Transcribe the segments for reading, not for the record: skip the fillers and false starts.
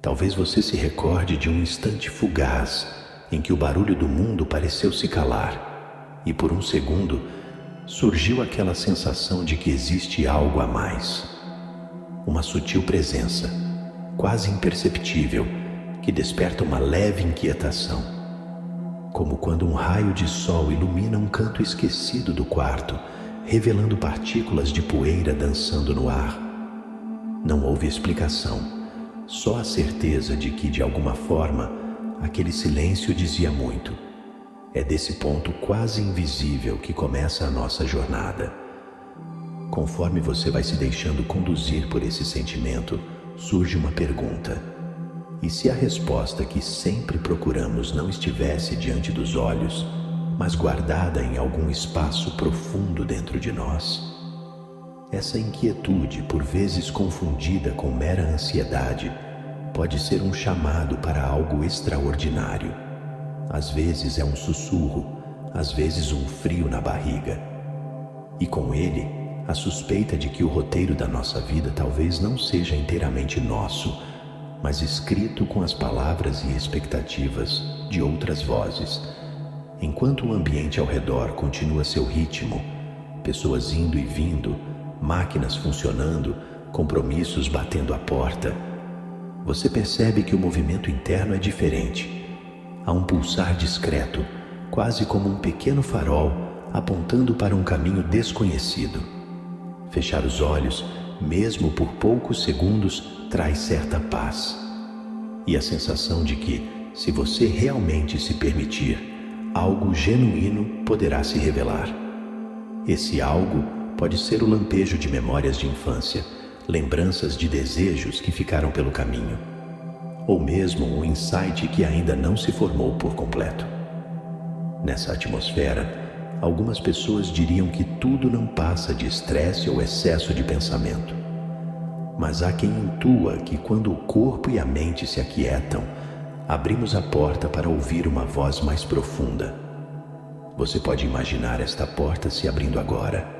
Talvez você se recorde de um instante fugaz em que o barulho do mundo pareceu se calar e por um segundo surgiu aquela sensação de que existe algo a mais. Uma sutil presença, quase imperceptível, que desperta uma leve inquietação. Como quando um raio de sol ilumina um canto esquecido do quarto, revelando partículas de poeira dançando no ar. Não houve explicação, só a certeza de que, de alguma forma, aquele silêncio dizia muito. É desse ponto quase invisível que começa a nossa jornada. Conforme você vai se deixando conduzir por esse sentimento, surge uma pergunta. E se a resposta que sempre procuramos não estivesse diante dos olhos, mas guardada em algum espaço profundo dentro de nós? Essa inquietude, por vezes confundida com mera ansiedade, pode ser um chamado para algo extraordinário. Às vezes é um sussurro, às vezes um frio na barriga. E com ele, a suspeita de que o roteiro da nossa vida talvez não seja inteiramente nosso, mas escrito com as palavras e expectativas de outras vozes. Enquanto o ambiente ao redor continua seu ritmo, pessoas indo e vindo, máquinas funcionando, compromissos batendo à porta, você percebe que o movimento interno é diferente. Há um pulsar discreto, quase como um pequeno farol apontando para um caminho desconhecido. Fechar os olhos, mesmo por poucos segundos, traz certa paz. E a sensação de que, se você realmente se permitir, algo genuíno poderá se revelar. Esse algo pode ser o lampejo de memórias de infância, lembranças de desejos que ficaram pelo caminho, ou mesmo um insight que ainda não se formou por completo. Nessa atmosfera, algumas pessoas diriam que tudo não passa de estresse ou excesso de pensamento. Mas há quem intua que quando o corpo e a mente se aquietam, abrimos a porta para ouvir uma voz mais profunda. Você pode imaginar esta porta se abrindo agora.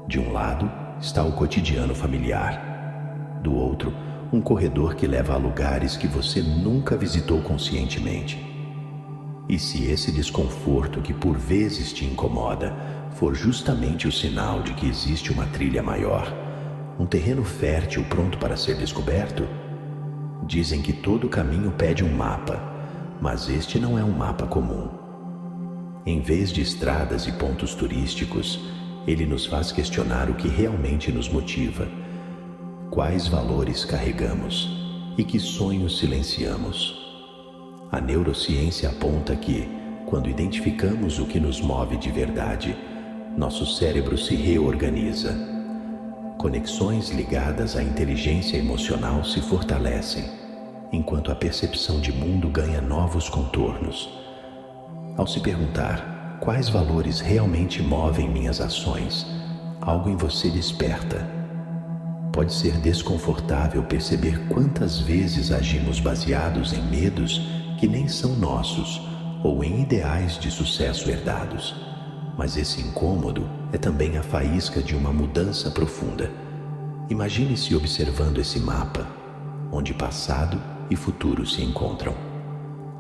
De um lado está o cotidiano familiar. Do outro, um corredor que leva a lugares que você nunca visitou conscientemente. E se esse desconforto que por vezes te incomoda for justamente o sinal de que existe uma trilha maior, um terreno fértil pronto para ser descoberto? Dizem que todo caminho pede um mapa, mas este não é um mapa comum. Em vez de estradas e pontos turísticos, ele nos faz questionar o que realmente nos motiva, quais valores carregamos e que sonhos silenciamos. A neurociência aponta que, quando identificamos o que nos move de verdade, nosso cérebro se reorganiza. Conexões ligadas à inteligência emocional se fortalecem, enquanto a percepção de mundo ganha novos contornos. Ao se perguntar quais valores realmente movem minhas ações, algo em você desperta. Pode ser desconfortável perceber quantas vezes agimos baseados em medos que nem são nossos ou em ideais de sucesso herdados. Mas esse incômodo é também a faísca de uma mudança profunda. Imagine-se observando esse mapa, onde passado e futuro se encontram.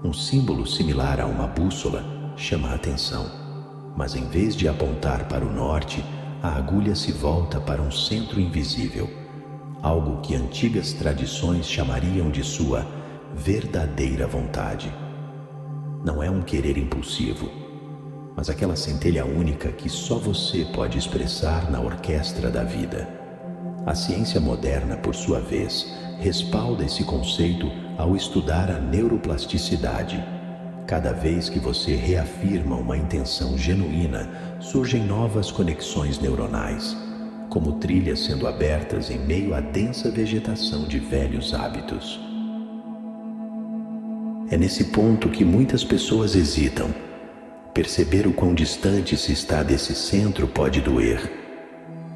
Um símbolo similar a uma bússola chama a atenção, mas em vez de apontar para o norte, a agulha se volta para um centro invisível, algo que antigas tradições chamariam de sua verdadeira vontade. Não é um querer impulsivo, mas aquela centelha única que só você pode expressar na orquestra da vida. A ciência moderna, por sua vez, respalda esse conceito ao estudar a neuroplasticidade. Cada vez que você reafirma uma intenção genuína, surgem novas conexões neuronais, como trilhas sendo abertas em meio à densa vegetação de velhos hábitos. É nesse ponto que muitas pessoas hesitam. Perceber o quão distante se está desse centro pode doer.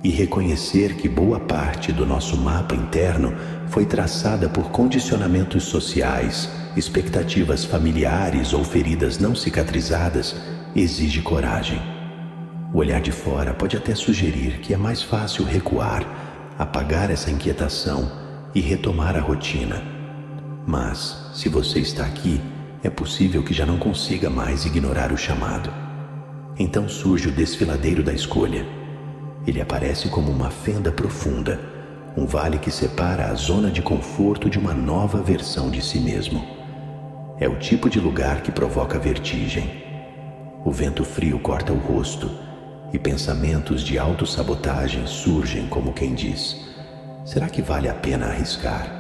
E reconhecer que boa parte do nosso mapa interno foi traçada por condicionamentos sociais, expectativas familiares ou feridas não cicatrizadas exige coragem. O olhar de fora pode até sugerir que é mais fácil recuar, apagar essa inquietação e retomar a rotina. Mas, se você está aqui, é possível que já não consiga mais ignorar o chamado. Então surge o desfiladeiro da escolha. Ele aparece como uma fenda profunda, um vale que separa a zona de conforto de uma nova versão de si mesmo. É o tipo de lugar que provoca vertigem. O vento frio corta o rosto e pensamentos de autossabotagem surgem como quem diz: será que vale a pena arriscar?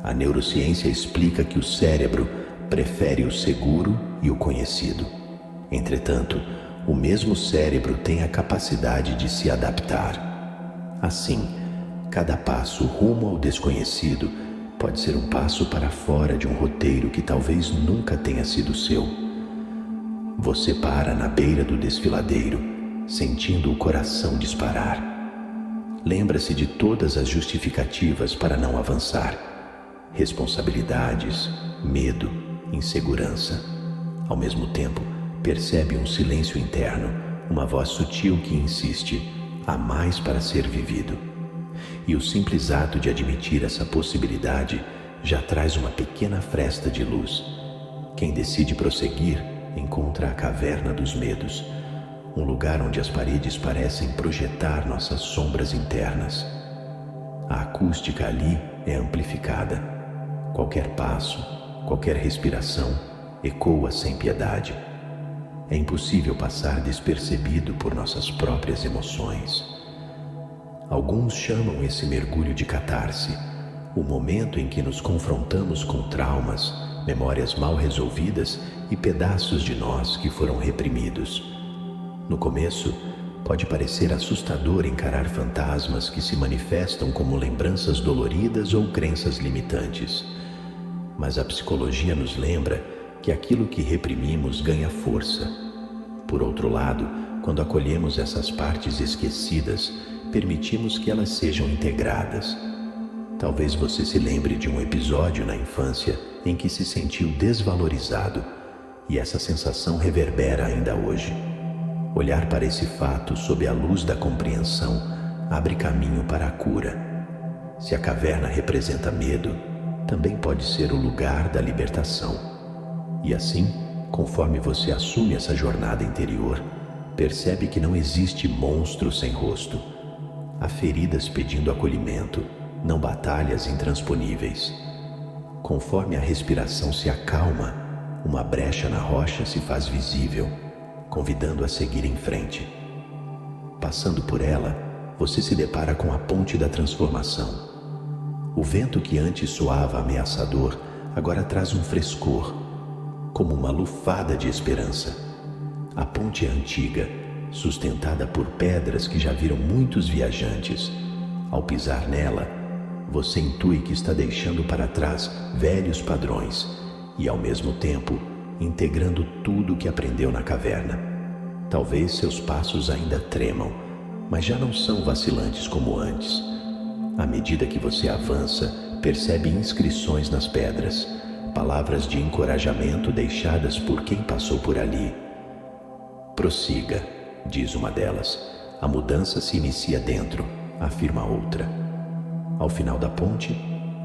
A neurociência explica que o cérebro prefere o seguro e o conhecido. Entretanto, o mesmo cérebro tem a capacidade de se adaptar. Assim, cada passo rumo ao desconhecido pode ser um passo para fora de um roteiro que talvez nunca tenha sido seu. Você para na beira do desfiladeiro, sentindo o coração disparar. Lembra-se de todas as justificativas para não avançar: responsabilidades, medo, insegurança. Ao mesmo tempo, percebe um silêncio interno, uma voz sutil que insiste: há mais para ser vivido. E o simples ato de admitir essa possibilidade já traz uma pequena fresta de luz. Quem decide prosseguir encontra a caverna dos medos, um lugar onde as paredes parecem projetar nossas sombras internas. A acústica ali é amplificada. Qualquer passo, qualquer respiração ecoa sem piedade. É impossível passar despercebido por nossas próprias emoções. Alguns chamam esse mergulho de catarse, o momento em que nos confrontamos com traumas, memórias mal resolvidas e pedaços de nós que foram reprimidos. No começo, pode parecer assustador encarar fantasmas que se manifestam como lembranças doloridas ou crenças limitantes. Mas a psicologia nos lembra que aquilo que reprimimos ganha força. Por outro lado, quando acolhemos essas partes esquecidas, permitimos que elas sejam integradas. Talvez você se lembre de um episódio na infância em que se sentiu desvalorizado, e essa sensação reverbera ainda hoje. Olhar para esse fato sob a luz da compreensão abre caminho para a cura. Se a caverna representa medo, também pode ser o lugar da libertação. E assim, conforme você assume essa jornada interior, percebe que não existe monstro sem rosto. Há feridas pedindo acolhimento, não batalhas intransponíveis. Conforme a respiração se acalma, uma brecha na rocha se faz visível, convidando a seguir em frente. Passando por ela, você se depara com a ponte da transformação. O vento que antes soava ameaçador agora traz um frescor, como uma lufada de esperança. A ponte é antiga, sustentada por pedras que já viram muitos viajantes. Ao pisar nela, você intui que está deixando para trás velhos padrões e, ao mesmo tempo, integrando tudo o que aprendeu na caverna. Talvez seus passos ainda tremam, mas já não são vacilantes como antes. À medida que você avança, percebe inscrições nas pedras, palavras de encorajamento deixadas por quem passou por ali. Prossiga, diz uma delas. A mudança se inicia dentro, afirma outra. Ao final da ponte,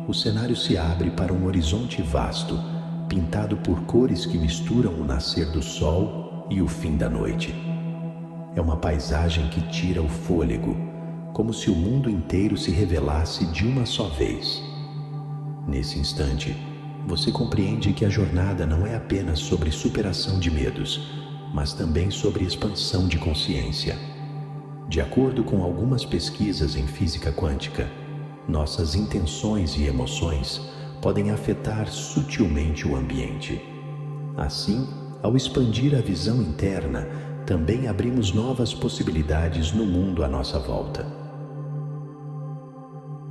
o cenário se abre para um horizonte vasto, pintado por cores que misturam o nascer do sol e o fim da noite. É uma paisagem que tira o fôlego, como se o mundo inteiro se revelasse de uma só vez. Nesse instante, você compreende que a jornada não é apenas sobre superação de medos, mas também sobre expansão de consciência. De acordo com algumas pesquisas em física quântica, nossas intenções e emoções podem afetar sutilmente o ambiente. Assim, ao expandir a visão interna, também abrimos novas possibilidades no mundo à nossa volta.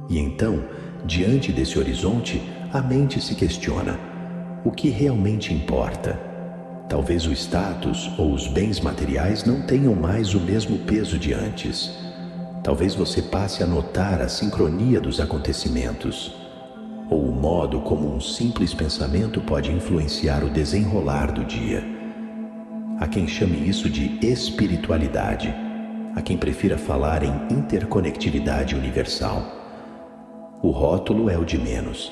E então, diante desse horizonte, a mente se questiona: o que realmente importa? Talvez o status ou os bens materiais não tenham mais o mesmo peso de antes. Talvez você passe a notar a sincronia dos acontecimentos, ou o modo como um simples pensamento pode influenciar o desenrolar do dia. Há quem chame isso de espiritualidade, há quem prefira falar em interconectividade universal. O rótulo é o de menos.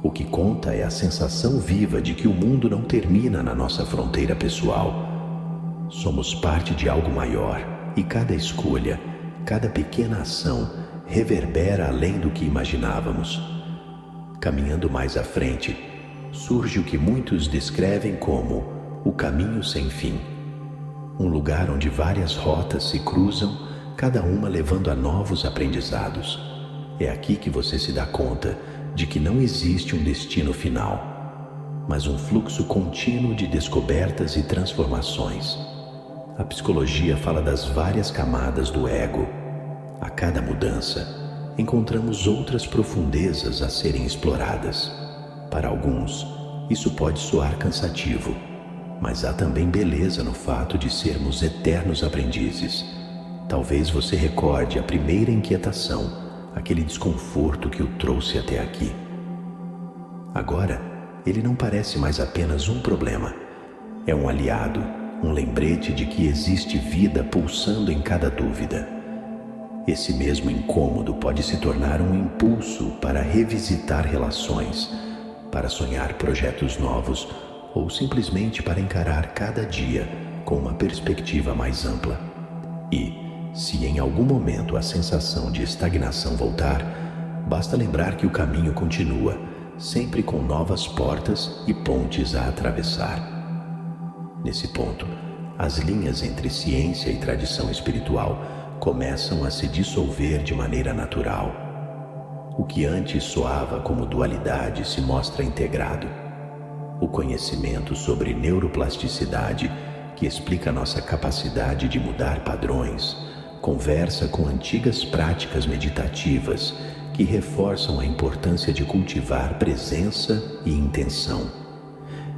O que conta é a sensação viva de que o mundo não termina na nossa fronteira pessoal. Somos parte de algo maior e cada escolha, cada pequena ação reverbera além do que imaginávamos. Caminhando mais à frente, surge o que muitos descrevem como o caminho sem fim. Um lugar onde várias rotas se cruzam, cada uma levando a novos aprendizados. É aqui que você se dá conta de que não existe um destino final, mas um fluxo contínuo de descobertas e transformações. A psicologia fala das várias camadas do ego. A cada mudança, encontramos outras profundezas a serem exploradas. Para alguns, isso pode soar cansativo, mas há também beleza no fato de sermos eternos aprendizes. Talvez você recorde a primeira inquietação, aquele desconforto que o trouxe até aqui. Agora, ele não parece mais apenas um problema. É um aliado, um lembrete de que existe vida pulsando em cada dúvida. Esse mesmo incômodo pode se tornar um impulso para revisitar relações, para sonhar projetos novos ou simplesmente para encarar cada dia com uma perspectiva mais ampla. E, se em algum momento a sensação de estagnação voltar, basta lembrar que o caminho continua, sempre com novas portas e pontes a atravessar. Nesse ponto, as linhas entre ciência e tradição espiritual começam a se dissolver de maneira natural. O que antes soava como dualidade se mostra integrado. O conhecimento sobre neuroplasticidade, que explica nossa capacidade de mudar padrões, conversa com antigas práticas meditativas que reforçam a importância de cultivar presença e intenção.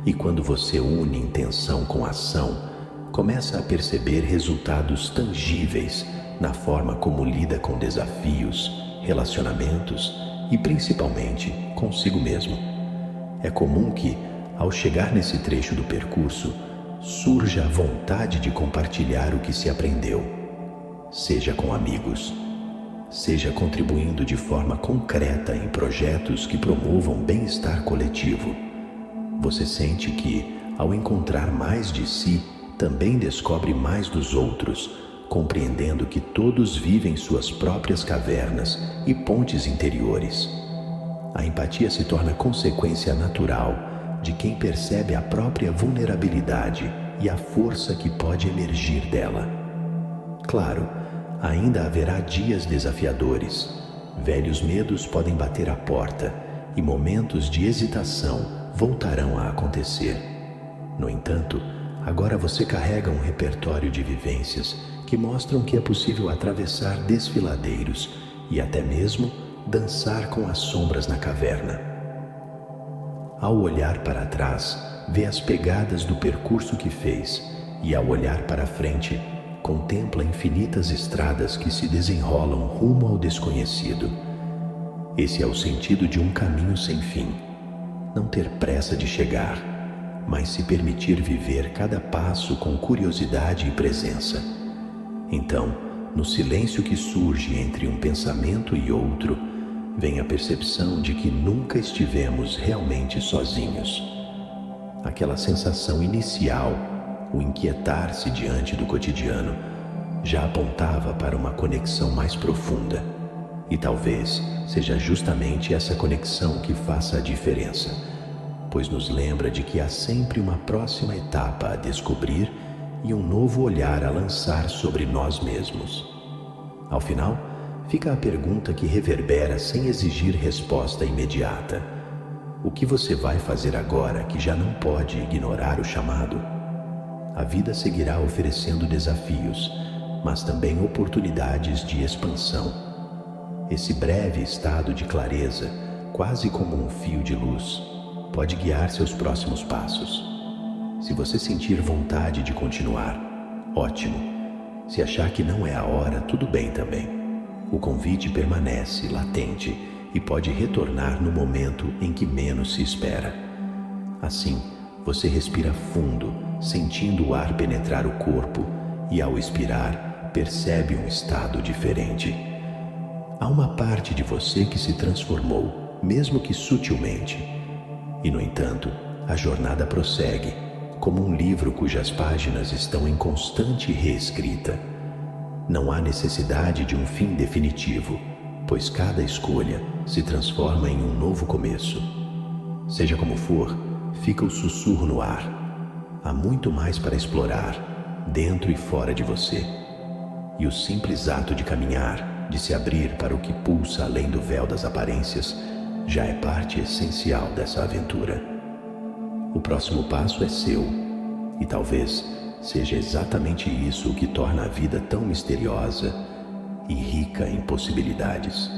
E quando você une intenção com ação, começa a perceber resultados tangíveis na forma como lida com desafios, relacionamentos e principalmente consigo mesmo. É comum que, ao chegar nesse trecho do percurso, surja a vontade de compartilhar o que se aprendeu, seja com amigos, seja contribuindo de forma concreta em projetos que promovam bem-estar coletivo. Você sente que, ao encontrar mais de si, também descobre mais dos outros, compreendendo que todos vivem suas próprias cavernas e pontes interiores. A empatia se torna consequência natural de quem percebe a própria vulnerabilidade e a força que pode emergir dela. Claro, ainda haverá dias desafiadores. Velhos medos podem bater à porta e momentos de hesitação voltarão a acontecer. No entanto, agora você carrega um repertório de vivências que mostram que é possível atravessar desfiladeiros e até mesmo dançar com as sombras na caverna. Ao olhar para trás, vê as pegadas do percurso que fez e, ao olhar para frente, contempla infinitas estradas que se desenrolam rumo ao desconhecido. Esse é o sentido de um caminho sem fim. Não ter pressa de chegar, mas se permitir viver cada passo com curiosidade e presença. Então, no silêncio que surge entre um pensamento e outro, vem a percepção de que nunca estivemos realmente sozinhos. Aquela sensação inicial, o inquietar-se diante do cotidiano, já apontava para uma conexão mais profunda. E talvez seja justamente essa conexão que faça a diferença, pois nos lembra de que há sempre uma próxima etapa a descobrir e um novo olhar a lançar sobre nós mesmos. Ao final, fica a pergunta que reverbera sem exigir resposta imediata. O que você vai fazer agora que já não pode ignorar o chamado? A vida seguirá oferecendo desafios, mas também oportunidades de expansão. Esse breve estado de clareza, quase como um fio de luz, pode guiar seus próximos passos. Se você sentir vontade de continuar, ótimo. Se achar que não é a hora, tudo bem também. O convite permanece latente e pode retornar no momento em que menos se espera. Assim, você respira fundo, sentindo o ar penetrar o corpo e, ao expirar, percebe um estado diferente. Há uma parte de você que se transformou, mesmo que sutilmente. E, no entanto, a jornada prossegue, como um livro cujas páginas estão em constante reescrita. Não há necessidade de um fim definitivo, pois cada escolha se transforma em um novo começo. Seja como for, fica o sussurro no ar. Há muito mais para explorar, dentro e fora de você. E o simples ato de caminhar, de se abrir para o que pulsa além do véu das aparências, já é parte essencial dessa aventura. O próximo passo é seu, e talvez seja exatamente isso o que torna a vida tão misteriosa e rica em possibilidades.